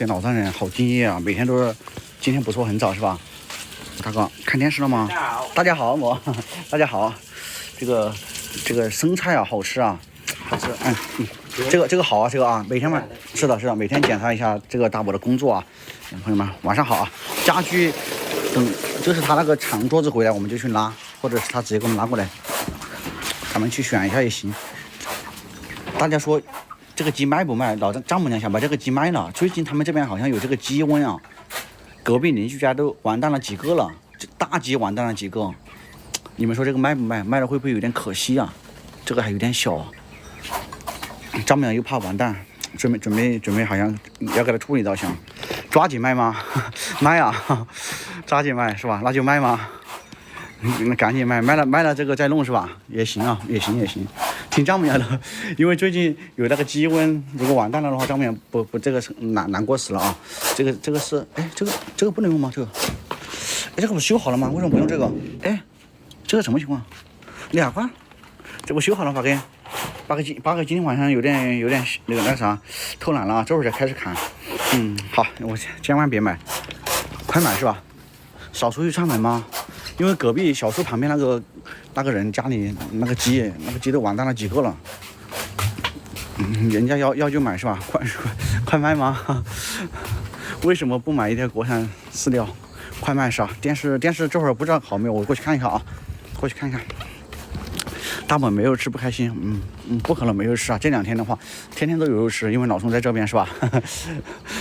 个老丈人好敬业啊，每天都是，今天不错，很早是吧？大哥，看电视了吗？大家好，大家好，这个生菜啊，好吃啊，好吃，这个好啊，这个啊，每天嘛，是的，每天检查一下这个大伯的工作啊，朋友们晚上好啊，家居等就是他那个长桌子回来我们就去拉，或者是他直接给我们拉过来，咱们去选一下也行。大家说这个鸡卖不卖？老丈母娘想把这个鸡卖了，最近他们这边好像有这个鸡瘟啊，隔壁邻居家都完蛋了几个了，这大鸡完蛋了几个，你们说这个卖不卖？卖了会不会有点可惜啊？这个还有点小啊。丈母娘又怕完蛋，准备，好像要给他处理到想抓紧卖吗？卖啊，抓紧卖是吧？那就卖吗？那赶紧卖了这个再弄是吧？也行啊，也行，听丈母娘的，因为最近有那个鸡瘟，如果完蛋了的话，丈母娘不这个是难过死了啊。这个是，哎，这个不能用吗？这个，哎，这个不修好了吗？为什么不用这个？哎，这个什么情况？2块，这不修好了八哥今天晚上有点那个啥偷懒了，这会儿才开始砍。好，我千万别买，快买是吧？少出去串门吗？因为隔壁小树旁边那个人家里那个鸡都完蛋了几个了。人家要就买是吧？快卖吗？为什么不买一条国产饲料？快卖是吧？电视这会儿不知道好没有，我过去看一下啊，过去看一看。大本没有吃不开心，不可能没有吃啊！这2天的话，天天都有肉吃，因为老宋在这边是吧？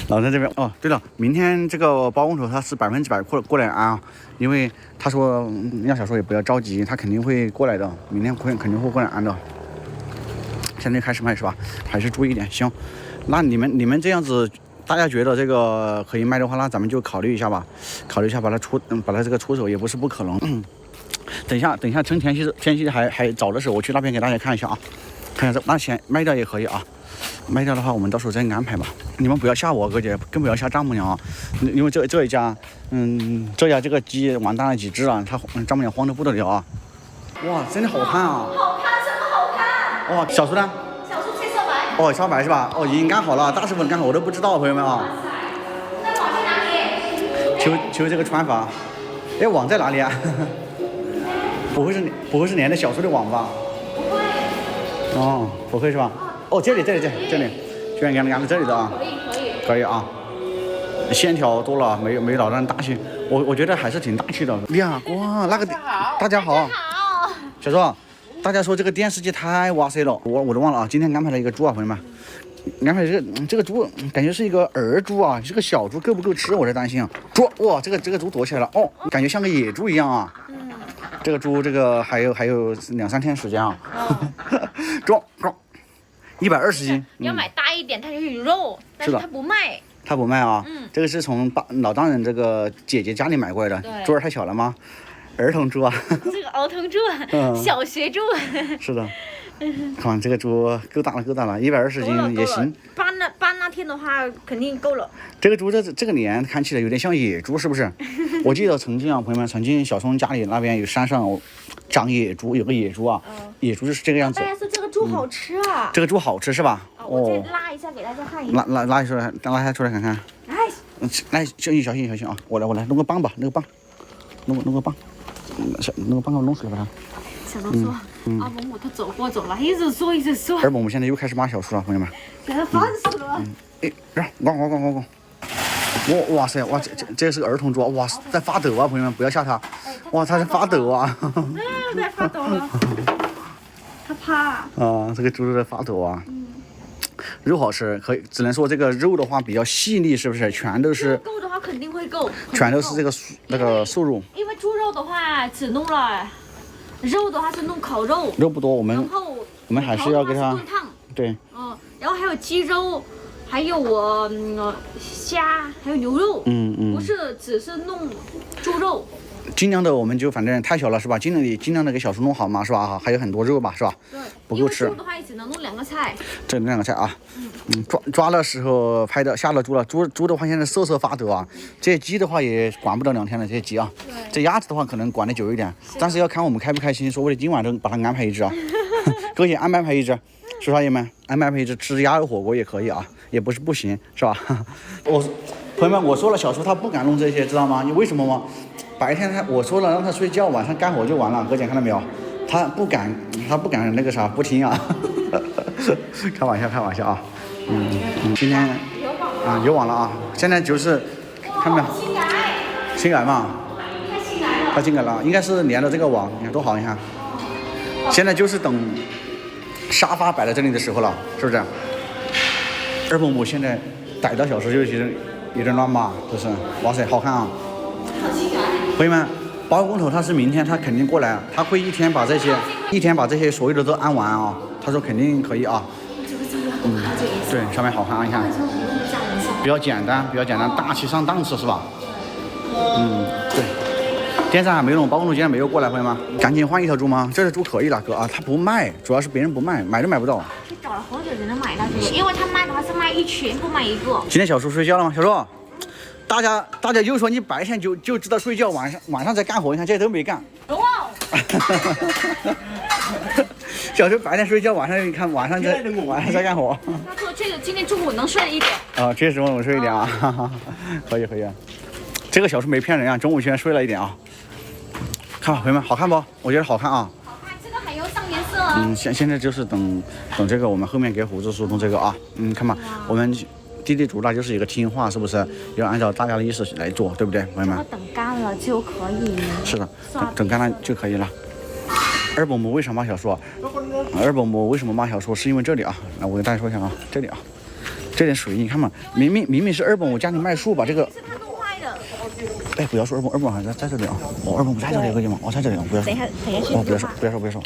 老宋在这边哦。对了，明天这个包工头他是100%过来安啊，因为他说让小叔也不要着急，他肯定会过来的，明天肯定会过来安的。现在开始卖是吧？还是注意一点。行，那你们这样子，大家觉得这个可以卖的话，那咱们就考虑一下吧，考虑一下把它这个出手也不是不可能。等一下，趁天气还早的时候，我去那边给大家看一下啊，看一下那先卖掉也可以啊，卖掉的话我们到时候再安排吧。你们不要吓我哥姐，更不要吓丈母娘啊，因为这一家，这家这个鸡完蛋了几只啊，他丈母娘慌得不得了啊。哇，真的好看啊！好看，什么好看？哇，小叔呢？小叔切烧白。哦，烧白是吧？哦，已经干好了，大师傅干好我都不知道，朋友们啊。那网在哪里？求这个穿法。哎，网在哪里啊？不会是连的小叔的网吧？不会。哦，不会是吧？哦，这里，居然安到这里的啊？可以啊。线条多了，没有老让大气，我觉得还是挺大气的。哇，那个大家好。小叔，大家说这个电视机太哇塞了，我都忘了啊。今天安排了一个猪啊，朋友们，安排这个猪，感觉是一个儿猪啊，这个小猪够不够吃？我在担心啊。猪，哇，这个猪躲起来了，哦，感觉像个野猪一样啊。这个猪还有2-3天时间啊。装120斤。要买大一点，它就有肉，但是它不卖。他不卖啊？这个是从老丈人这个姐姐家里买过来的。猪儿太小了吗？儿童猪啊。这个儿童猪，小学猪。是的。看这个猪够大了，120斤也行。搬那天的话肯定够了。这个猪这个脸看起来有点像野猪，是不是？我记得曾经啊，朋友们，小松家里那边有山上长野猪，有个野猪啊，野猪就是这个样子。大家说这个猪好吃啊？这个猪好吃是吧？我再拉一下给大家看一下。拉下出来看看。来，小心啊！我来弄个棒吧，弄个棒，弄个棒，弄个棒给我弄出来吧他。小周说，阿某某他走了，一直说。而某某现在又开始骂小叔了，朋友们。给他烦死了。咣！哇塞，哇这是个儿童猪，哇在发抖啊，朋友们不要吓他。哇，他在发抖啊。在发抖了。他怕。啊，这个猪在发抖啊。肉好吃，可以，只能说这个肉的话比较细腻，是不是？全都是。够的话肯定会够。全都是这个那个素肉。因为猪肉的话只弄了，肉的话是弄烤肉。肉不多，我们还是要给它。炖烫。对。然后还有鸡肉，还有虾，还有牛肉。不是只是弄猪肉。尽量的，我们就反正太小了是吧？尽量的给小叔弄好嘛是吧？还有很多肉吧是吧？对，不够吃。猪的话也只能弄2个菜。这2个菜啊，抓的时候拍的，下了猪了。猪的话现在瑟发抖啊。这些鸡的话也管不了2天了，这些鸡啊。这鸭子的话可能管得久一点，但是要看我们开不开心。说为了今晚都把它安排一只啊，哥姐安排一只。叔叔爷们，安排一只吃鸭肉火锅也可以啊，也不是不行，是吧？朋友们，我说了，小叔他不敢弄这些，知道吗？你为什么吗？白天我说了让他睡觉，晚上干活就完了。哥姐看到没有？他不敢那个啥，不听啊。开玩笑啊。今天啊有网了啊，现在就是看到没有？新改嘛。太新改了，应该是连着这个网，你看多好，你看。现在就是等沙发摆在这里的时候了，是不是？二伯母现在逮到小时就有点乱吧，就是，哇塞，好看啊！朋友们，包工头他是明天他肯定过来，他会一天把这些所有的都安完啊。他说肯定可以啊。对，上面好看啊，你看，比较简单，大气上档次是吧？对。电商还没弄，包工头今天没有过来，朋友们，赶紧换一条猪吗？这条猪可以了，哥啊，他不卖，主要是别人不卖，买都买不到。去找了好久才能买到这个，因为他卖的话是卖一群，不卖一个。今天小叔睡觉了吗？小叔，大家又说你白天就知道睡觉，晚上在干活，你看这都没干。哇！小叔白天睡觉，晚上在干活。他说这个今天中午能睡一点。啊，确实我睡一点啊，可以。这个小叔没骗人啊，中午居然睡了一点啊。看吧，朋友们，好看不？我觉得好看啊。好看，这个还要上颜色啊。现在就是等这个，我们后面给胡子叔弄这个啊。看吧，我们弟弟主打就是一个听话，是不是？要按照大家的意思来做，对不对，朋友们？等干了就可以。是的，等干了就可以了。二伯母为什么骂小叔？二伯母为什么骂小叔？是因为这里啊，来我跟大家说一下啊，这里啊，这点水，你看嘛，明明是二伯母家里卖树把这个。哎，不要说二伯还在这里啊！二伯不在这里，哥姐们，我在这里啊！不要说，不要说，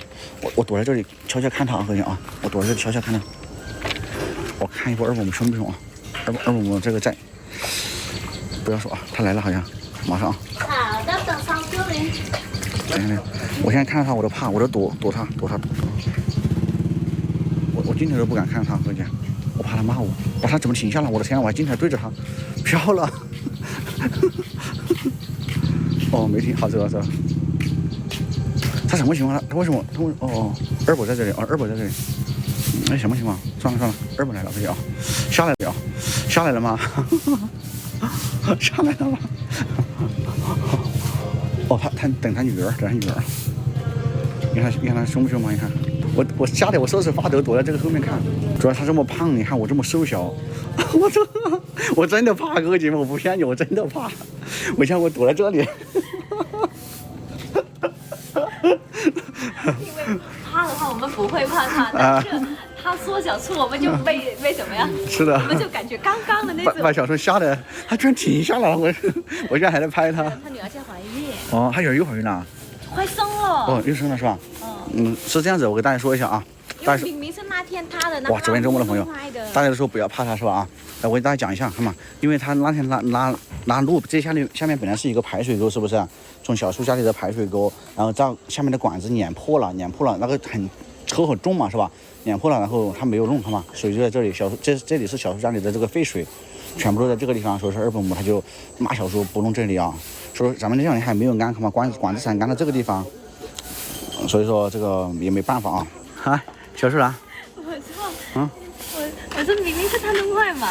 我躲在这里悄悄看他啊，哥姐啊！我躲在这里悄悄看他，我看一会儿二伯母凶不凶啊？二伯母这个在，不要说啊，他来了好像，马上啊！好的，等上这里。等，我现在看到他我都怕，我都躲他。我镜头都不敢看他，哥姐，我怕他骂我，把他怎么停下了？我的天，我还镜头对着他，飘了。哦，没停好，这。他什么情况？他为什么？二伯在这里啊，二伯在这里。哎，什么情况？算了，二伯来了，这里啊，下来了吗？下来了吗？哦，他等他女儿。你看他凶不凶吗？你看我吓得我瑟瑟发抖，躲在这个后面看。主要他这么胖，你看我这么瘦小，我真的怕，哥姐们，我不骗你，我真的怕。我想我躲在这里。因为怕的话，我们不会怕他，但是他缩小处，我们就被怎么样？是的，我们就感觉刚刚的那种。把小叔吓得，他居然停下了，我现在还在拍他。他女儿现在怀孕。哦，他女儿又怀孕了。快生了。哦，又生了是吧？是这样子，我给大家说一下啊。明明是那天他的那哇，直播间这么多朋友，大家都说不要怕他是吧？啊，来我给大家讲一下，看嘛，因为他那天拉路，这下面本来是一个排水沟，是不是？从小叔家里的排水沟，然后到下面的管子碾破了，那个车很重嘛，是吧？碾破了，然后他没有弄，看嘛，水就在这里，这里是小叔家里的这个废水，全部都在这个地方，所以说二伯母他就骂小叔不弄这里啊，说咱们这样还没有安，看嘛，管子伞安到这个地方，所以说这个也没办法啊。嗨，小叔啦。我说，我这明明是他弄坏嘛。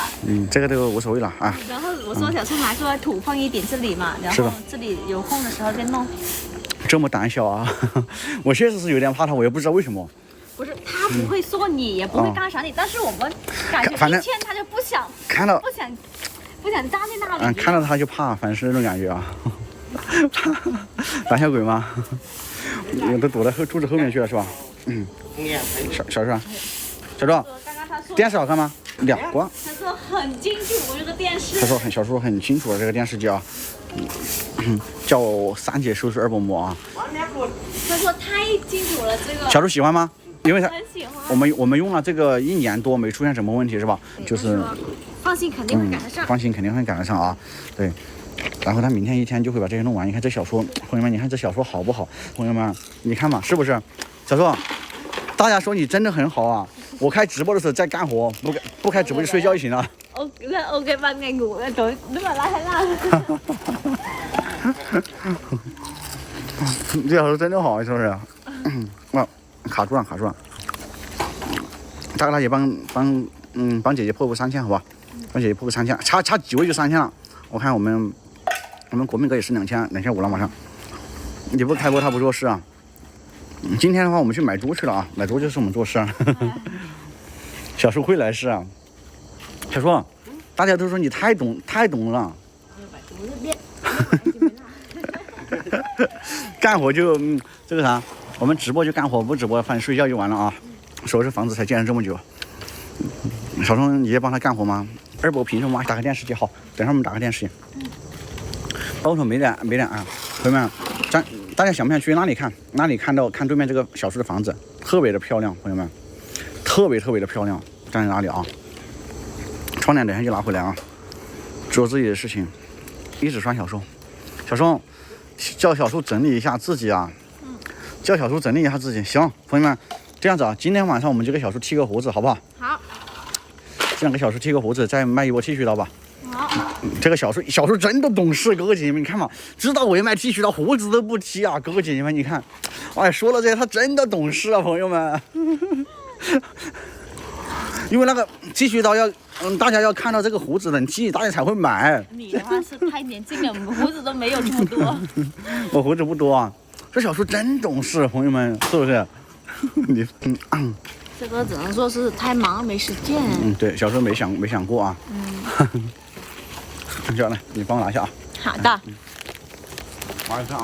这个都无所谓了啊。然后我说小叔还说土放一点这里嘛，然后这里有空的时候再弄。这么胆小啊！我确实是有点怕他，我也不知道为什么。不是他不会说你，也不会干啥你，但是我们感觉一见他就不想看到，不想站在那里。看到他就怕，反正是那种感觉啊。胆小鬼吗？我都躲在柱子后面去了是吧？小叔，电视好看吗？亮光。他说很清楚这个电视。他说小叔很清楚这个电视机啊。叫我3姐叔叔二伯母啊。他说太清楚了这个。小叔喜欢吗？因为他很喜欢。我们用了这个1年多没出现什么问题是吧？就是放心肯定会赶得上。放心肯定会赶得上啊。对。然后他明天一天就会把这些弄完。你看这小叔，朋友们，你看这小叔好不好？朋友们，你看嘛，是不是？小叔，大家说你真的很好啊！我开直播的时候在干活，不开直播就睡觉就行了。OK， ban ngày ngủ tối nếu mà la hay la。这小叔真的好，是不是？卡住了。加个大姐帮姐姐破个3000，好吧？帮姐姐破个3000，差几位就3000了。我看我们国民哥也是2500了，马上。你不开播他不做事啊。今天的话我们去买猪去了啊，买猪就是我们做事啊。小叔会来事啊。小叔，大家都说你太懂了。干活就这个啥，我们直播就干活，不直播反正睡觉就完了啊。收拾房子才见了这么久。小松，你也帮他干活吗？二伯凭什么打开电视机？好，等会我们打开电视机。包头没脸啊，朋友们，大家想不想去那里看？那里看对面这个小叔的房子，特别的漂亮，朋友们，特别的漂亮。站在哪里啊？窗帘等一下就拿回来啊，做自己的事情。一直拴小松，小松叫小叔整理一下自己啊，叫小叔整理一下自己。行，朋友们，这样子啊，今天晚上我们就给小叔剃个胡子，好不好？好。这样给小叔剃个胡子，再卖一波剃须刀吧。好。这个小叔真的懂事，哥哥姐姐们，你看嘛，知道我要卖剃须刀，胡子都不剃啊，哥哥姐姐们，你看，哎，说了这些，他真的懂事啊，朋友们。因为那个剃须刀要，大家要看到这个胡子能剃，大家才会买。你的话是太年轻了，胡子都没有这么多。我胡子不多啊，这小叔真懂事，朋友们，是不是？你这个只能说是太忙没时间。对，小叔没想过啊。这样来，你帮我拿一下啊。好的。拿一下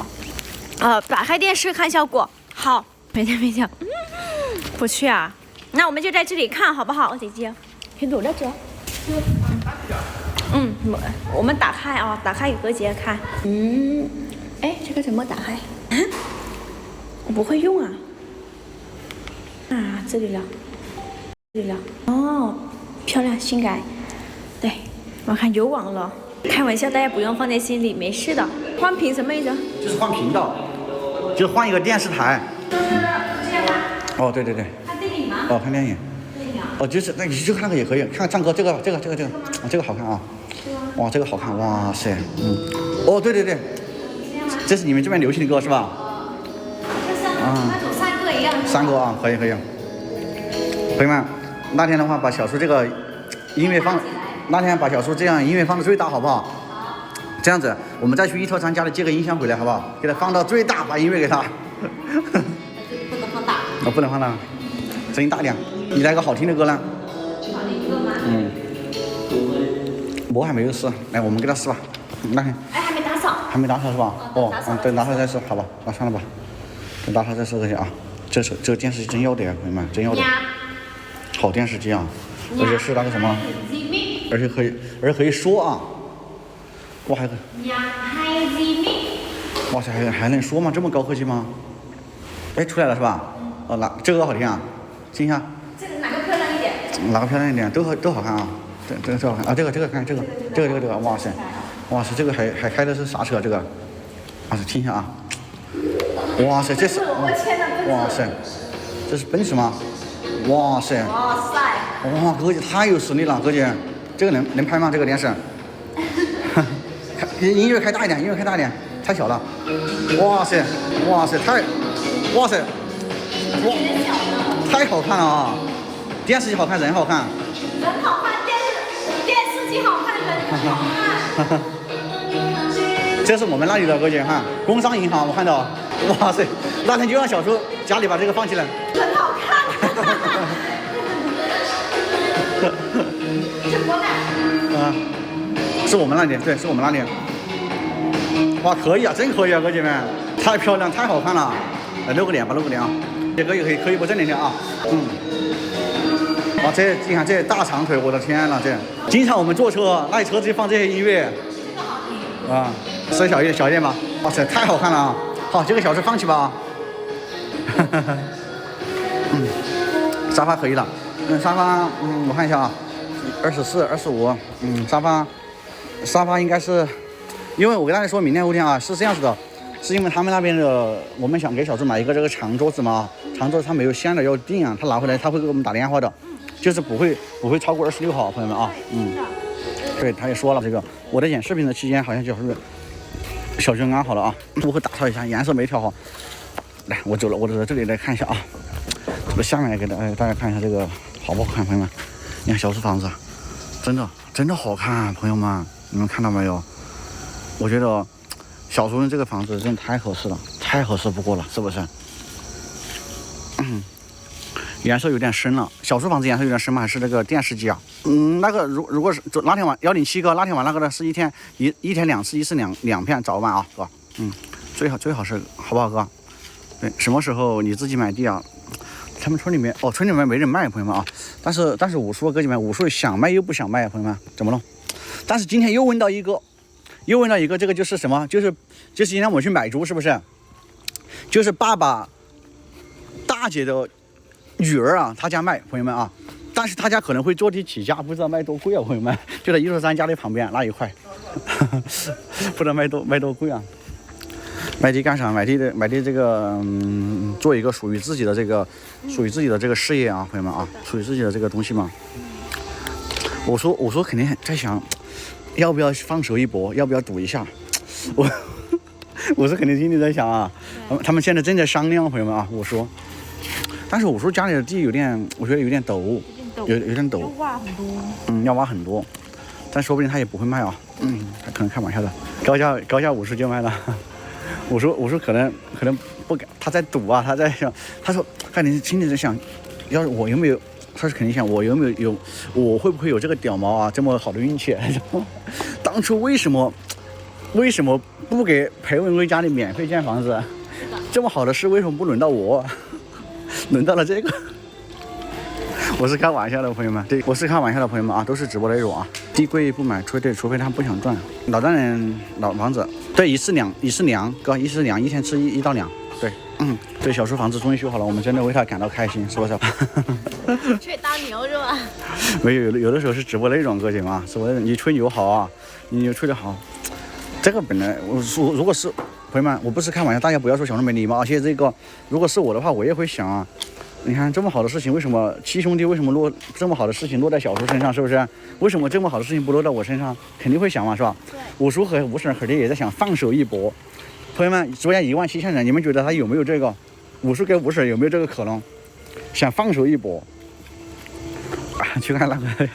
啊。打开电视看效果。好，没听。不去啊？那我们就在这里看好不好，姐姐？听懂了这？我们打开啊，打开给哥姐看。哎，这个怎么打开？我不会用啊。这里了。哦，漂亮性感。对，我看有网了。开玩笑，大家不用放在心里，没事的。换屏什么意思？就是换频道，就是换一个电视台。哦，对。看电影吗？哦，看电影。哦，就是那你就看那个也可以，看唱歌这个好看啊。哇，这个好看，哇塞，哦，对，这是你们这边流行的歌是吧？那种山歌一样。山歌啊，可以。朋友们，那天的话把小叔这个音乐放，那天把小叔这样音乐放到最大，好不好？这样子，我们再去123家里借个音箱回来，好不好？给他放到最大，把音乐给他。不能放大。不能放大，声音大点。你来个好听的歌呢？好听的歌吗？我还没有试，来，我们给他试吧。那天。哎，还没打扫。还没打扫是吧？等打扫再试，好吧？那算了吧，等打扫再试去啊。这个电视机真要的呀，朋友们，真要的。好电视机啊，而且是那个什么，而且可以说啊。哇塞，还能说吗？这么高科技吗？哎，出来了是吧？这个好听啊，听一下。这个哪个漂亮一点？哪个漂亮一点？都好看啊。这个好看啊，这个看这个，哇塞，这个还开的是啥车？这个，听一下啊。哇塞，这是哇塞，这是奔驰吗？哇塞，哇，哥姐太有实力了，哥姐，这个能拍吗？这个电视？音乐开大一点，太小了。哇塞，太好看了啊！电视机好看，人好看。人好看，电视机好看，人好看。这是我们那里的哥姐看，工商银行我看到，哇塞，那天就让小叔家里把这个放起来。很好看。是国内。是我们那里，对，是我们那里。哇，可以啊，真可以啊，哥姐们，太漂亮，太好看了。来露个脸啊，也可以不正脸啊。哇，你看这大长腿，我的天呐，这经常我们坐车，那车子就放这些音乐。这个好听。声小一点吧。哇塞，太好看了啊！好，这个小时放弃吧。沙发可以了。沙发，我看一下啊，24、25，沙发应该是，因为我跟大家说明天后天啊，是这样子的，是因为他们那边的，我们想给小猪买一个这个长桌子嘛，长桌子他没有线的要定啊，他拿回来他会给我们打电话的，就是不会超过26号，朋友们啊，对，他也说了这个，我在演视频的期间好像就是小猪安好了啊，我会打扫一下，颜色没调好，来，我走在这里来看一下啊，这个下面给大家看一下这个好不好看，朋友们？你看小苏房子，真的好看，朋友们，你们看到没有？我觉得小苏人这个房子真的太合适了，太合适不过了，是不是？颜色有点深了，小苏房子颜色有点深吗？还是那个电视机啊？那个如果是那天晚107个，那天晚那个呢是一天2次，一次两片早晚啊，哥。最好是好不好哥？对，什么时候你自己买地啊？他们村里面村里面没人卖，朋友们啊。但是五叔哥姐们，五叔想卖又不想卖，朋友们怎么弄？但是今天又问到一个，这个就是什么？就是今天我们去买猪，是不是？就是爸爸大姐的女儿啊，他家卖，朋友们啊。但是他家可能会坐地起价，不知道卖多贵啊，朋友们。就在163家的旁边那一块，不知道卖多贵啊。买地干啥？买地这个，做一个属于自己的这个事业啊，朋友们啊，属于自己的这个东西嘛。我说肯定在想，要不要放手一搏，要不要赌一下？我是肯定心里在想啊，他们现在正在商量，朋友们啊，我说，但是我说家里的地有点，我觉得有点陡，有点陡，要挖很多，要挖很多，但说不定他也不会卖啊，他可能开玩笑的，高价50就卖了。我说可能不敢，他在赌啊，他在想，他说看你心里在想，要是我有没有，他是肯定想我有没有我会不会有这个屌毛啊，这么好的运气？当初为什么不给裴文贵家里免费建房子？这么好的事为什么不轮到我？轮到了这个？我是开玩笑的，朋友们，对，我是开玩笑的，朋友们啊，都是直播内容啊。地贵不买，除非他不想赚。老丈人老房子，对，一次粮，哥，一次粮，一天吃1到2，对，对，小苏房子终于修好了，我们真的为他感到开心，是不是？吹大牛是吧？没有的时候是直播内容，哥姐们啊，直播内容你吹牛好啊，你吹得好，这个本来我说如果是朋友们，我不是开玩笑，大家不要说小苏没礼貌，而且这个如果是我的话，我也会想啊。你看这么好的事情，为什么7兄弟为什么落这么好的事情落在小叔身上，是不是？为什么这么好的事情不落在我身上？肯定会想嘛，是吧？五叔和吴婶肯定也在想放手一搏。朋友们，直播间17000人，你们觉得他有没有这个？五叔跟吴婶有没有这个可能？想放手一搏？去看那个，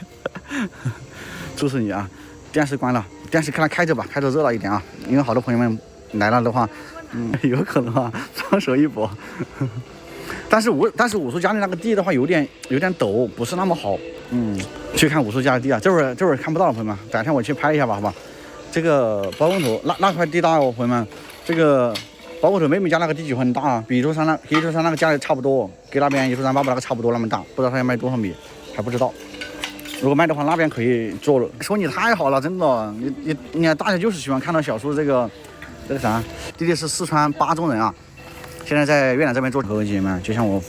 祝死你啊！电视关了，电视看来开着吧，开着热闹一点啊，因为好多朋友们来了的话，有可能啊，放手一搏。但是五叔家里那个地的话有点陡，不是那么好。去看五叔家的地啊，这会儿看不到了，朋友们，改天我去拍一下吧，好吧？这个包工头那块地大哦，朋友们，这个包工头妹妹家那个地就很大啊，比163那个家里差不多，跟那边163爸爸那个差不多那么大，不知道他要卖多少米，还不知道。如果卖的话，那边可以做了。说你太好了，真的，你看大家就是喜欢看到小叔这个啥，弟弟是四川巴中人啊。现在在越南这边做哥姐们，就像我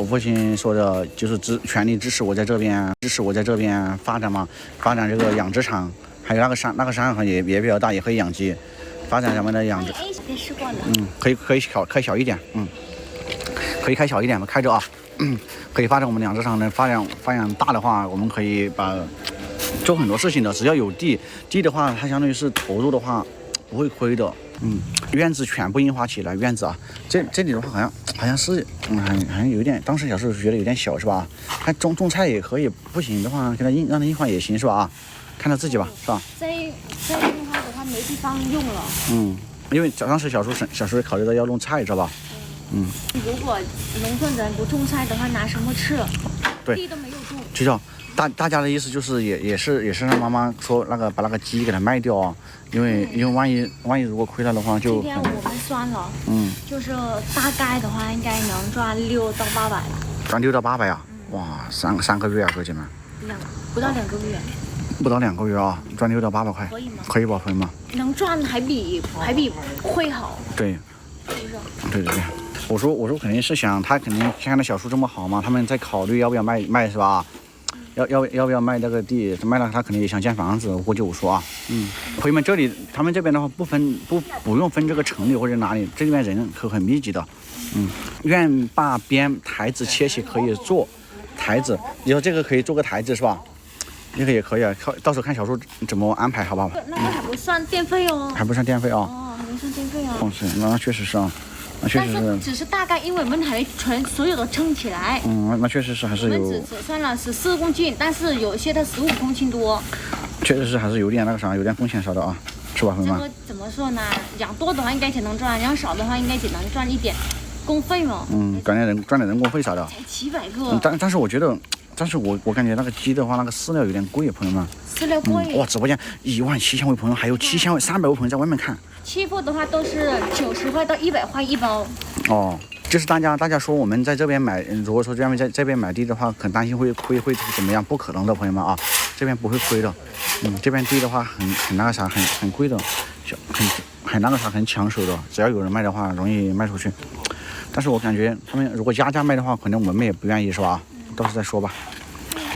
父亲说的，就是全力支持我在这边发展嘛，发展这个养殖场，还有那个山也比较大，也可以养鸡，发展咱们的养殖。试过了。可以开小一点，可以开小一点嘛，开着啊，可以发展我们养殖场的发展大的话，我们可以做很多事情的，只要有地的话，它相当于是投入的话不会亏的。院子全部印花起来，院子啊，这里的话好像是，好像有点，当时小时候觉得有点小是吧？还种菜也可以，不行的话给它让它印花也行是吧？看到自己吧，是吧？再印花的话没地方用了。因为当时小时候考虑到要种菜，知道吧？如果农村人不种菜的话，拿什么吃？对，地都没有种。就叫大家的意思就是也是让妈妈说把那个鸡给它卖掉啊，因为万一如果亏了的话就。今天我们算了，就是大概的话应该能赚6到800吧。赚6到800啊！哇，3个月啊，哥姐们。不到2个月。不到2个月啊，赚6到800块。可以吗？可以吧，朋友们？能赚还比会好。对。对。我说肯定是想他肯定看到小叔这么好嘛，他们在考虑要不要卖是吧？要不要卖那个地？卖了他肯定也想建房子，我估计我说啊，朋友们这里他们这边的话不用分这个城里或者哪里，这边人很密集的，院坝边台子切起可以做台子，以后这个可以做个台子是吧？这个也可以啊，到时候看小叔怎么安排好不好？那还不算电费哦。还不算电费啊？哦，还没算电费啊。是，那确实是啊。那确实但是只是大概，因为我们还全所有的称起来。那确实是还是我们有。只算了14公斤，但是有些它15公斤多。确实是还是有点那个啥，有点风险啥的啊，是吧，朋友们？这个怎么说呢？养多的话应该只能赚，养少的话应该只能赚一点工费嘛。赚点人工费啥的。才700个。但是我觉得，我感觉那个鸡的话，那个饲料有点贵，朋友们。饲料贵。哇，直播间17000位朋友，还有300位朋友在外面看。期货的话都是90块到100块一包。哦，就是大家说我们在这边买，如果说在这边买地的话，很担心会怎么样？不可能的，朋友们啊，这边不会亏的。这边地的话很那个啥，很贵的，很那个啥，很抢手的。只要有人卖的话，容易卖出去。但是我感觉他们如果加价卖的话，可能我们也不愿意，是吧？到时候再说吧。